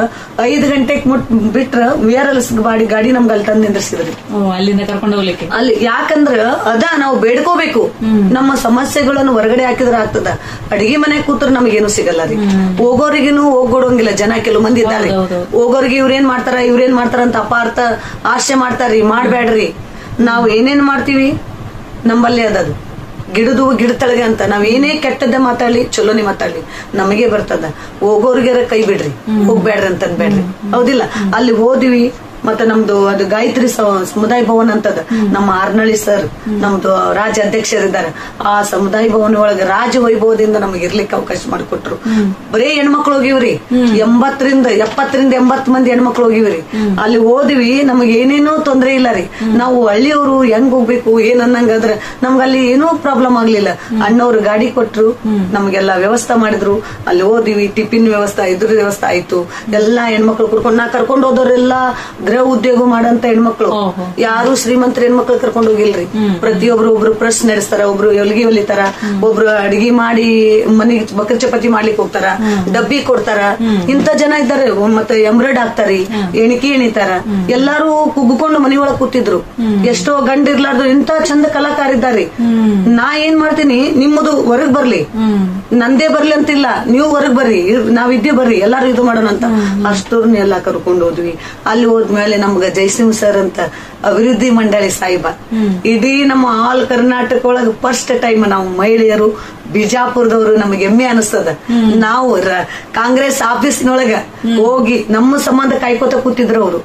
5 ಗಂಟೆಗೆ ಬಿಟ್ರ VRLS ಗಾಡಿ ನಮ್ಗೆ ಅಲ್ಲಿ ತಂದು ನಿಂದ್ರಿಸಿದ್ರಿ, ಅಲ್ಲಿಂದ ಕರ್ಕೊಂಡು ಹೋಗ್ಲಿಕ್ಕೆ. ಅಲ್ಲಿ ಯಾಕಂದ್ರ ನಾವು ಬೇಡ್ಕೋಬೇಕು, ನಮ್ಮ ಸಮಸ್ಯೆಗಳನ್ನು ಹೊರಗಡೆ ಹಾಕಿದ್ರೆ ಆಗ್ತದ. ಅಡಿಗೆ ಮನೆ ಕೂತ್ರ ನಮಗೇನು ಸಿಗಲ್ಲ ರೀ. ಹೋಗೋರಿಗೇನು ಹೋಗೋಡಂಗಿಲ್ಲ ಜನ, ಕೆಲವು ಮಂದಿ ಇದ್ದಾರೆ. ಹೋಗೋರಿಗೆ ಇವ್ರೇನ್ ಮಾಡ್ತಾರ ಅಂತ ಅಪಾರ್ಥ ಆಶೆ ಮಾಡ್ತಾರ್ರಿ. ಮಾಡ್ಬೇಡ್ರಿ. ನಾವ್ ಏನೇನ್ ಮಾಡ್ತೀವಿ ನಮ್ಮಲ್ಲೇ ಅದದು ಗಿಡ ತಳಗೆ ಅಂತ. ನಾವ್ ಏನೇ ಕೆಟ್ಟದ್ದ ಮಾತಾಡ್ಲಿ ಚಲೋನೇ ಮಾತಾಡ್ಲಿ ನಮಗೆ ಬರ್ತದ. ಹೋಗೋರ್ಗಾರ ಕೈ ಬಿಡ್ರಿ, ಹೋಗ್ಬೇಡ್ರಿ ಅಂತ ಅನ್ಬೇಡ್ರಿ. ಹೌದಿಲ್ಲ? ಅಲ್ಲಿ ಹೋದಿವಿ. ಮತ್ತೆ ನಮ್ದು ಅದು ಗಾಯತ್ರಿ ಸಮುದಾಯ ಭವನ್ ಅಂತದ, ನಮ್ಮ ಆರ್ನಳ್ಳಿ ಸರ್ ನಮ್ದು ರಾಜ್ಯ ಅಧ್ಯಕ್ಷರಿದ್ದಾರೆ. ಆ ಸಮುದಾಯ ಭವನ ಒಳಗೆ ರಾಜ ವೈಭವದಿಂದ ನಮಗೆ ಇರ್ಲಿಕ್ಕೆ ಅವಕಾಶ ಮಾಡಿಕೊಟ್ರು. ಬರೇ ಹೆಣ್ಮಕ್ಳು ಹೋಗಿವ್ರಿ, 70 ಮಂದಿ ಹೆಣ್ಮಕ್ಳು ಹೋಗಿವ್ರಿ. ಅಲ್ಲಿ ಹೋದಿವಿ, ನಮಗ್ ಏನೇನೋ ತೊಂದ್ರೆ ಇಲ್ಲ ರೀ. ನಾವು ಹಳ್ಳಿಯವರು ಹೆಂಗ್ ಹೋಗ್ಬೇಕು ಏನ್ ಅನ್ನಂಗಾದ್ರೆ ನಮ್ಗೆ ಅಲ್ಲಿ ಏನೂ ಪ್ರಾಬ್ಲಮ್ ಆಗ್ಲಿಲ್ಲ. ಅಣ್ಣವ್ರು ಗಾಡಿ ಕೊಟ್ರು, ನಮ್ಗೆಲ್ಲಾ ವ್ಯವಸ್ಥೆ ಮಾಡಿದ್ರು. ಅಲ್ಲಿ ಹೋದಿವಿ, ಟಿಫಿನ್ ವ್ಯವಸ್ಥೆ, ಇದ್ರ ವ್ಯವಸ್ಥೆ ಆಯ್ತು. ಎಲ್ಲಾ ಹೆಣ್ಮಕ್ಳು ಕರ್ಕೊಂಡು ಹೋದವ್ರೆಲ್ಲಾ ಗೃಹ ಉದ್ಯೋಗ ಮಾಡಂತ ಹೆಣ್ಮಕ್ಳು, ಯಾರು ಶ್ರೀಮಂತರ ಹೆಣ್ಮಕ್ಳು ಕರ್ಕೊಂಡು ಹೋಗಿಲ್ರಿ. ಒಬ್ರು ಪ್ರೆಸ್ ನಡೆಸ್ತಾರ, ಒಬ್ರು ಹೊಲಿಗೆ ಹೊಲಿತಾರ, ಒಬ್ರು ಅಡಿಗೆ ಮಾಡಿ ಮನೆಗೆ ಬಕರ್ ಚಪಾತಿ ಮಾಡ್ಲಿಕ್ಕೆ ಹೋಗ್ತಾರ, ಡಬ್ಬಿ ಕೊಡ್ತಾರ. ಇಂತ ಜನ ಇದ್ದಾರೆ. ಮತ್ತೆ ಎಂಬ್ರಾಯ್ಡ್ ಹಾಕ್ತಾರಿ, ಎಣಿಕೆ ಎಣಿತಾರ. ಎಲ್ಲಾರು ಕುಗ್ಕೊಂಡು ಮನೆಯೊಳಗ್ ಕೂತಿದ್ರು. ಎಷ್ಟೋ ಗಂಡ ಇರ್ಲಾರ್ದು ಇಂತ ಚಂದ ಕಲಾಕಾರ ಇದ್ದಾರೆ. ನಾ ಏನ್ ಮಾಡ್ತೀನಿ, ನಿಮ್ಮದು ಹೊರಗ್ ಬರ್ಲಿ, ನಂದೇ ಬರ್ಲಿ ಅಂತಿಲ್ಲ, ನೀವು ಹೊರಗ್ ಬರ್ರಿ, ನಾವಿದ್ದೇ ಬರ್ರಿ, ಎಲ್ಲಾರು ಇದು ಮಾಡೋಣ ಅಂತ ಅಷ್ಟೂರ್ನ ಎಲ್ಲಾ ಕರ್ಕೊಂಡು ಹೋದ್ವಿ. ಅಲ್ಲಿ ಹೋದ್ಮೇಲೆ ನಮ್ಗ ಜಯಸಿಂಹ ಸರ್ ಅಂತ ಅಭಿವೃದ್ಧಿ ಮಂಡಳಿ ಸಾಹಿಬ, ಇಡೀ ನಮ್ಮ ಆಲ್ ಕರ್ನಾಟಕ ಒಳಗ ಫಸ್ಟ್ ಟೈಮ್ ನಾವು ಮಹಿಳೆಯರು ಬಿಜಾಪುರದವರು ನಮಗೆ ಹೆಮ್ಮೆ ಅನಿಸ್ತದ. ನಾವು ಕಾಂಗ್ರೆಸ್ ಆಫೀಸ್ನೊಳಗ ಹೋಗಿ ನಮ್ಮ ಸಂಬಂಧ ಕಾಯ್ಕೋತ ಕೂತಿದ್ರು ಅವರು.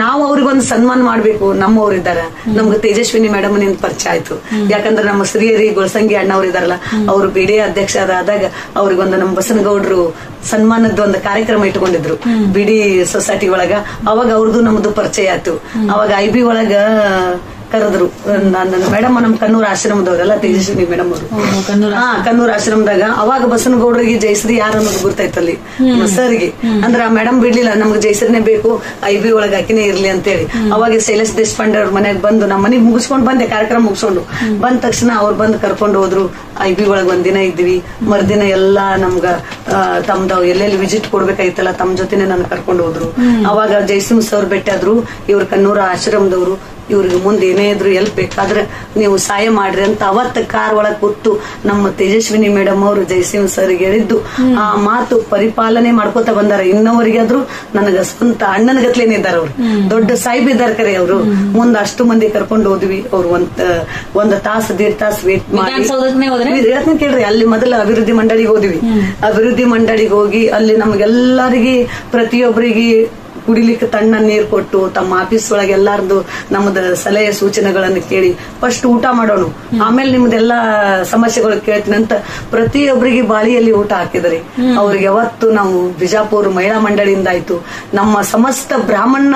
ನಾವು ಅವ್ರಿಗೊಂದು ಸನ್ಮಾನ ಮಾಡ್ಬೇಕು, ನಮ್ಮವ್ರಿದಾರ. ನಮ್ಗೆ ತೇಜಸ್ವಿನಿ ಮೇಡಮ್ ನಿಂದ ಪರಿಚಯ ಆಯ್ತು. ಯಾಕಂದ್ರೆ ನಮ್ಮ ಶ್ರೀಹರಿ ಗುಳಸಂಗಿ ಅಣ್ಣವ್ರು ಇದಾರಲ್ಲ, ಅವರು BDA ಅಧ್ಯಕ್ಷ ಆದಾಗ ಅವ್ರಿಗೊಂದು ನಮ್ಮ ಬಸನಗೌಡ್ರು ಸನ್ಮಾನದ ಒಂದು ಕಾರ್ಯಕ್ರಮ ಇಟ್ಕೊಂಡಿದ್ರು BD ಸೊಸೈಟಿ ಒಳಗ. ಅವಾಗ ಅವ್ರದ್ದು ನಮ್ದು ಪರಿಚಯ ಆಯ್ತು. ಅವಾಗ IB ಒಳಗ ಕರೆದ್ರು ಮೇಡಮ್, ನಮ್ ಕಣ್ಣೂರ್ ಆಶ್ರಮದವ್ರಲ್ಲ ತೇಜಸ್ವಿನಿ ಮೇಡಮ್ ಅವರು. ಕಣ್ಣೂರ್ ಆಶ್ರಮದಾಗ ಅವಾಗ ಬಸನಗೌಡರಿಗೆ ಜಯಶ್ರೀ ಯಾರು ಅನ್ನೋದು ಗೊತ್ತಾಯ್ತಲ್ಲಿ ಸರ್ಗೆ. ಅಂದ್ರೆ ಆ ಮೇಡಮ್ ಬಿಡ್ಲಿಲ್ಲ, ನಮ್ಗೆ ಜಯಶ್ರೀನೇ ಬೇಕು, IB ಒಳಗ ಆಕಿನೇ ಇರ್ಲಿ ಅಂತ ಹೇಳಿ. ಅವಾಗ ಶೈಲೇಶ್ ದೇಶಪಾಂಡೆ ಅವ್ರ ಮನೆಗ್ ಬಂದು ನಮ್ಮ ಮನೆಗ್ ಮುಗಿಸ್ಕೊಂಡ್ ಬಂದೆ, ಕಾರ್ಯಕ್ರಮ ಮುಗಿಸ್ಕೊಂಡು ಬಂದ ತಕ್ಷಣ ಅವ್ರು ಬಂದು ಕರ್ಕೊಂಡು ಹೋದ್ರು. IB ಒಳಗ್ ಒಂದಿನ ಇದ್ವಿ. ಮರ್ದಿನ ಎಲ್ಲಾ ನಮ್ಗ ತಮ್ದ ಎಲ್ಲೆಲ್ಲಿ ವಿಸಿಟ್ ಕೊಡ್ಬೇಕಾಯ್ತಲ್ಲ, ತಮ್ಮ ಜೊತೆನೆ ನನ್ ಕರ್ಕೊಂಡು ಹೋದ್ರು. ಅವಾಗ ಜಯಸಿಂಹ ಸರ್ ಭೇಟಿಯಾದ್ರು. ಇವ್ರ ಕಣ್ಣೂರ ಆಶ್ರಮದವರು. ಇವ್ರಿಗೆ ಮುಂದೆ ಏನೇ ಇದ್ರು ಎಲ್ಪ್ ಬೇಕಾದ್ರೆ ನೀವು ಸಹಾಯ ಮಾಡ್ರಿ ಅಂತ ಅವತ್ತ ಕಾರ್ ಒಳಗ್ ಕೂತು ನಮ್ಮ ತೇಜಸ್ವಿನಿ ಮೇಡಮ್ ಅವರು ಜಯಸಿಂಹ ಸರ್ಗೆ ಹೇಳಿದ್ದು ಆ ಮಾತು ಪರಿಪಾಲನೆ ಮಾಡ್ಕೋತ ಬಂದಾರ. ಇನ್ನವರಿಗಾದ್ರು ನನಗ ಸ್ವಂತ ಅಣ್ಣನ ಗತ್ಲೇನೆ ಇದ್ದಾರೆ. ಅವ್ರು ದೊಡ್ಡ ಸಾಹಿಬ್ ಇದ್ದಾರೆ ಕರೆ. ಅವರು ಮುಂದೆ ಅಷ್ಟು ಮಂದಿ ಕರ್ಕೊಂಡು ಹೋದ್ವಿ. ಅವ್ರು ಒಂದ್ ತಾಸು 1.5 ತಾಸು ವೇಟ್ ಮಾಡಿ ಕೇಳ್ರಿ. ಅಲ್ಲಿ ಮೊದಲ ಅಭಿವೃದ್ಧಿ ಮಂಡಳಿಗೆ ಹೋದ್ವಿ. ಅಭಿವೃದ್ಧಿ ಮಂಡಳಿಗೆ ಹೋಗಿ ಅಲ್ಲಿ ನಮ್ಗೆಲ್ಲರಿಗೆ ಪ್ರತಿಯೊಬ್ಬರಿಗೆ ಕುಡಿಲಿಕ್ಕೆ ತಣ್ಣ ನೀರು ಕೊಟ್ಟು ತಮ್ಮ ಆಫೀಸ್ ಒಳಗೆ ಎಲ್ಲಾರ್ದು ನಮ್ದ ಸಲಹೆ ಸೂಚನೆಗಳನ್ನು ಕೇಳಿ ಫಸ್ಟ್ ಊಟ ಮಾಡೋಣ, ಆಮೇಲೆ ನಿಮ್ದೆಲ್ಲಾ ಸಮಸ್ಯೆಗಳು ಕೇಳ್ತೀನಿ ಅಂತ ಪ್ರತಿಯೊಬ್ಬರಿಗೆ ಬಾಳಿಯಲ್ಲಿ ಊಟ ಹಾಕಿದ್ರಿ. ಅವ್ರಿಗೆ ಯಾವತ್ತು ನಾವು ಬಿಜಾಪುರ ಮಹಿಳಾ ಮಂಡಳಿಯಿಂದ ಆಯ್ತು, ನಮ್ಮ ಸಮಸ್ತ ಬ್ರಾಹ್ಮಣ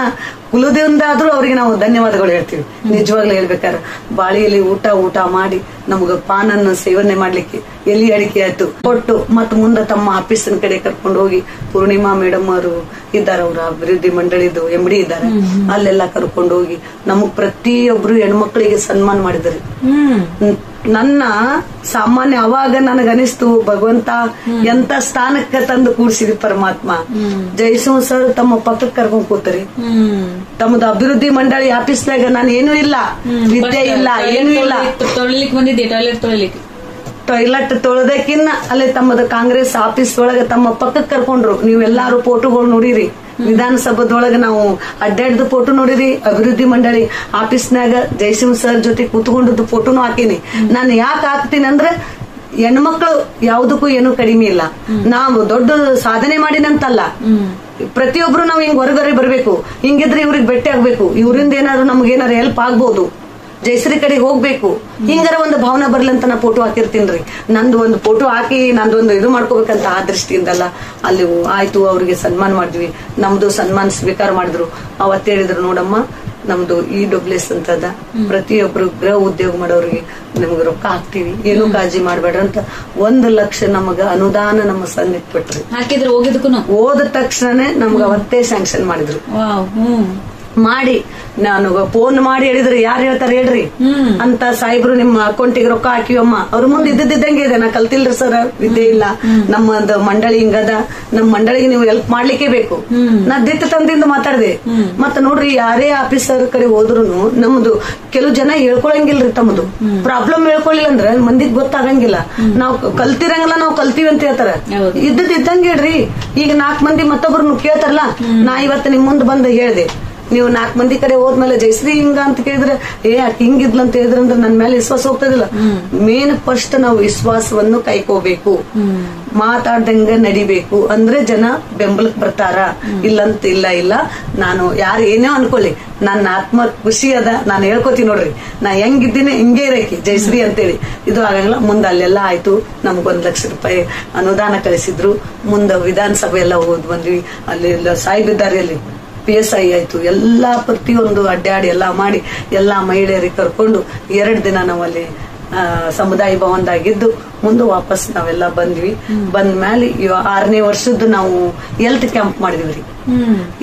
ಕುಲದಿಂದ ಆದ್ರೂ ಅವ್ರಿಗೆ ನಾವು ಧನ್ಯವಾದಗಳು ಹೇಳ್ತೀವಿ. ನಿಜವಾಗ್ಲೂ ಹೇಳ್ಬೇಕಾದ್ರೆ ಬಾಳಿಯಲ್ಲಿ ಊಟ ಮಾಡಿ ನಮ್ಗ ಪಾನನ್ನು ಸೇವನೆ ಮಾಡ್ಲಿಕ್ಕೆ ಎಲ್ಲಿ ಅಡಿಕೆ ಆಯ್ತು ಕೊಟ್ಟು ಮತ್ ಮುಂದೆ ತಮ್ಮ ಆಫೀಸಿನ ಕಡೆ ಕರ್ಕೊಂಡು ಹೋಗಿ ಪೂರ್ಣಿಮಾ ಮೇಡಮ್ ಅವರು ಇದ್ದಾರೆ, ಅವ್ರ ಅಭಿವೃದ್ಧಿ ಮಂಡಳಿದು MD ಇದ್ದಾರೆ. ಅಲ್ಲೆಲ್ಲ ಕರ್ಕೊಂಡು ಹೋಗಿ ನಮಗ್ ಪ್ರತಿಯೊಬ್ರು ಹೆಣ್ಮಕ್ಳಿಗೆ ಸನ್ಮಾನ ಮಾಡಿದ್ರಿ. ನನ್ನ ಸಾಮಾನ್ಯ ಅವಾಗ ನನಗನಿಸ್ತು, ಭಗವಂತ ಎಂತ ಸ್ಥಾನಕ್ಕೆ ತಂದು ಕೂಡಿಸಿದ್ರಿ ಪರಮಾತ್ಮ. ಜಯಸಿಂಹ ಸರ್ ತಮ್ಮ ಪಕ್ಕಕ್ಕೆ ಕರ್ಕೊಂಡ್ ಕೂತರಿ. ತಮ್ಮದು ಅಭಿವೃದ್ಧಿ ಮಂಡಳಿ ಆಫೀಸ್ನಾಗ ನಾನು ಏನೂ ಇಲ್ಲ, ವಿದ್ಯೆ ಇಲ್ಲ, ಏನೂ ಇಲ್ಲ. ಟಾಯ್ಲೆಟ್ ತೊಳೆದಕ್ಕಿನ್ನ ಅಲ್ಲಿ ತಮ್ಮದ ಕಾಂಗ್ರೆಸ್ ಆಫೀಸ್ ಒಳಗ ತಮ್ಮ ಪಕ್ಕಕ್ಕೆ ಕರ್ಕೊಂಡ್ರು. ನೀವೆಲ್ಲಾರು ಫೋಟೋಗಳು ನೋಡಿರಿ. ವಿಧಾನಸಭಾದೊಳಗ ನಾವು ಅಡ್ಡಾಡ್ದು ಫೋಟೋ ನೋಡಿರಿ. ಅಭಿವೃದ್ಧಿ ಮಂಡಳಿ ಆಫೀಸ್ನಾಗ ಜಯಸಿಂಹ ಸರ್ ಜೊತೆ ಕೂತ್ಕೊಂಡದ್ದು ಫೋಟೋನು ಹಾಕೀನಿ. ನಾನು ಯಾಕೆ ಹಾಕ್ತೀನಿ ಅಂದ್ರೆ ಹೆಣ್ಮಕ್ಳು ಯಾವ್ದಕ್ಕೂ ಏನು ಕಡಿಮೆ ಇಲ್ಲ. ನಾವು ದೊಡ್ಡ ಸಾಧನೆ ಮಾಡಿನಂತಲ್ಲ, ಪ್ರತಿಯೊಬ್ರು ನಾವು ಹಿಂಗ್ ಹೊರಗಡೆ ಬರ್ಬೇಕು. ಹಿಂಗಿದ್ರೆ ಇವ್ರಿಗೆ ಭೇಟಿ ಆಗ್ಬೇಕು, ಇವರಿಂದ ಏನಾದ್ರು ನಮ್ಗೇನಾದ್ರು ಹೆಲ್ಪ್ ಆಗ್ಬೋದು, ಜಯಶ್ರೀ ಕಡೆ ಹೋಗ್ಬೇಕು, ಹಿಂಗಾರ ಒಂದು ಭಾವನೆ ಬರ್ಲಿ ಅಂತ ನಾ ಫೋಟೋ ಹಾಕಿರ್ತೀನ್ರಿ. ನಂದು ಒಂದು ಫೋಟೋ ಹಾಕಿ ನಂದೊಂದು ಇದು ಮಾಡ್ಕೋಬೇಕಂತ ಆ ದೃಷ್ಟಿಯಿಂದಲ್ಲ. ಅಲ್ಲಿ ಆಯ್ತು, ಅವ್ರಿಗೆ ಸನ್ಮಾನ ಮಾಡಿದ್ವಿ. ನಮ್ದು ಸನ್ಮಾನ ಸ್ವೀಕಾರ ಮಾಡಿದ್ರು. ಅವತ್ತು ಹೇಳಿದ್ರು, ನೋಡಮ್ಮ ನಮ್ದು EWS ಅಂತದ, ಪ್ರತಿಯೊಬ್ರು ಗೃಹ ಉದ್ಯೋಗ ಮಾಡೋರಿಗೆ ನಮ್ಗೆ ರೊಕ್ಕ ಹಾಕ್ತಿವಿ, ಏನು ಕಾಳಜಿ ಮಾಡ್ಬೇಡ್ರಿ ಅಂತ 1 ಲಕ್ಷ ನಮಗ ಅನುದಾನ ನಮ್ಮ ಸನ್ನಿಟ್ಬಿಟ್ರಿ. ಹಾಕಿದ್ರು. ಹೋದ ತಕ್ಷಣನೇ ನಮ್ಗ ಅವತ್ತೇ ಸ್ಯಾಂಕ್ಷನ್ ಮಾಡಿದ್ರು. ಮಾಡಿ ನಾನು ಫೋನ್ ಮಾಡಿ ಹೇಳಿದ್ರೆ ಯಾರು ಹೇಳ್ತಾರೆ ಹೇಳ್ರಿ ಅಂತ ಸಾಹೇಬ್ರು ನಿಮ್ಮ ಅಕೌಂಟಿಗೆ ರೊಕ್ಕ ಹಾಕಿವಮ್ಮ ಅವ್ರ ಮುಂದೆ ಇದ್ದಿದ್ದಂಗೆ ಇದೆ. ನಾ ಕಲ್ತಿಲ್ರಿ ಸರ್, ವಿದ್ಯೆ ಇಲ್ಲ, ನಮ್ಮದು ಮಂಡಳಿ ಹಿಂಗದ, ನಮ್ ಮಂಡಳಿಗೆ ನೀವು ಹೆಲ್ಪ್ ಮಾಡ್ಲಿಕ್ಕೆ ಬೇಕು. ನಾ ದಿಟ್ಟ ತಂದಿಂದ ಮಾತಾಡ್ದೆ. ಮತ್ತ ನೋಡ್ರಿ ಯಾರೇ ಆಫೀಸರ್ ಕಡೆ ಹೋದ್ರು ನಮ್ದು ಕೆಲವು ಜನ ಹೇಳ್ಕೊಳಂಗಿಲ್ರಿ, ತಮ್ಮದು ಪ್ರಾಬ್ಲಮ್ ಹೇಳ್ಕೊಳ್ಳಿಲ್ಲ ಅಂದ್ರೆ ಮಂದಿಗ್ ಗೊತ್ತಾಗಂಗಿಲ್ಲ. ನಾವ್ ಕಲ್ತಿರಂಗಿಲ್ಲ, ನಾವ್ ಕಲ್ತೀವಿ ಅಂತ ಹೇಳ್ತಾರ. ಇದ್ದಂಗೆ ಹೇಳ್ರಿ. ಈಗ 4 ಮಂದಿ ಮತ್ತೊಬ್ರು ಕೇಳ್ತಾರಲ್ಲ, ನಾ ಇವತ್ತು ನಿಮ್ ಮುಂದ್ ಬಂದು ಹೇಳ್ದೆ, ನೀವು 4 ಮಂದಿ ಕಡೆ ಹೋದ್ಮೇಲೆ ಜಯಶ್ರೀ ಹಿಂಗ ಅಂತ ಕೇಳಿದ್ರೆ ಹಿಂಗಿದ್ಲ ಅಂತ ಹೇಳಿದ್ರೆ ಅಂದ್ರೆ ನನ್ ಮೇಲೆ ವಿಶ್ವಾಸ ಹೋಗ್ತದಿಲ್ಲ. ಮೇನ್ ಫಸ್ಟ್ ನಾವು ವಿಶ್ವಾಸವನ್ನು ಕೈಕೋಬೇಕು, ಮಾತಾಡ್ದಂಗ ನಡಿಬೇಕು. ಅಂದ್ರೆ ಜನ ಬೆಂಬಲಕ್ ಬರ್ತಾರ. ಇಲ್ಲಂತ ಇಲ್ಲ ನಾನು ಯಾರು ಏನೇ ಅನ್ಕೊಳ್ಳಿ, ನನ್ನ ಆತ್ಮ ಖುಷಿ ಅದ, ನಾನು ಹೇಳ್ಕೊತೀನಿ ನೋಡ್ರಿ, ನಾ ಹೆಂಗಿದ್ದೀನಿ ಹಿಂಗೇ ಇರಕಿ ಜಯಶ್ರೀ ಅಂತೇಳಿ. ಇದು ಆಗಂಗಿಲ್ಲ. ಮುಂದೆ ಅಲ್ಲೆಲ್ಲ ಆಯ್ತು, ನಮ್ಗ್ 1 ಲಕ್ಷ ರೂಪಾಯಿ ಅನುದಾನ ಕಳಿಸಿದ್ರು. ಮುಂದೆ ವಿಧಾನಸಭೆ ಎಲ್ಲ ಹೋದ್ ಬಂದ್ವಿ. ಅಲ್ಲಿ ಸಾಹೇಬ್ ಇದ್ದಾರೆ, ಅಲ್ಲಿ PSI ಆಯ್ತು. ಎಲ್ಲಾ ಪ್ರತಿಯೊಂದು ಅಡ್ಡಾಡಿ ಎಲ್ಲಾ ಮಾಡಿ ಎಲ್ಲಾ ಮಹಿಳೆಯರಿಗೆ ಕರ್ಕೊಂಡು 2 ದಿನ ನಾವಲ್ಲಿ ಸಮುದಾಯ ಭವನದಾಗಿದ್ದು ಮುಂದೆ ವಾಪಸ್ ನಾವೆಲ್ಲ ಬಂದ್ವಿ. ಬಂದ ಮೇಲೆ 6ನೇ ವರ್ಷದ್ದು ನಾವು ಹೆಲ್ತ್ ಕ್ಯಾಂಪ್ ಮಾಡಿದ್ವಿ.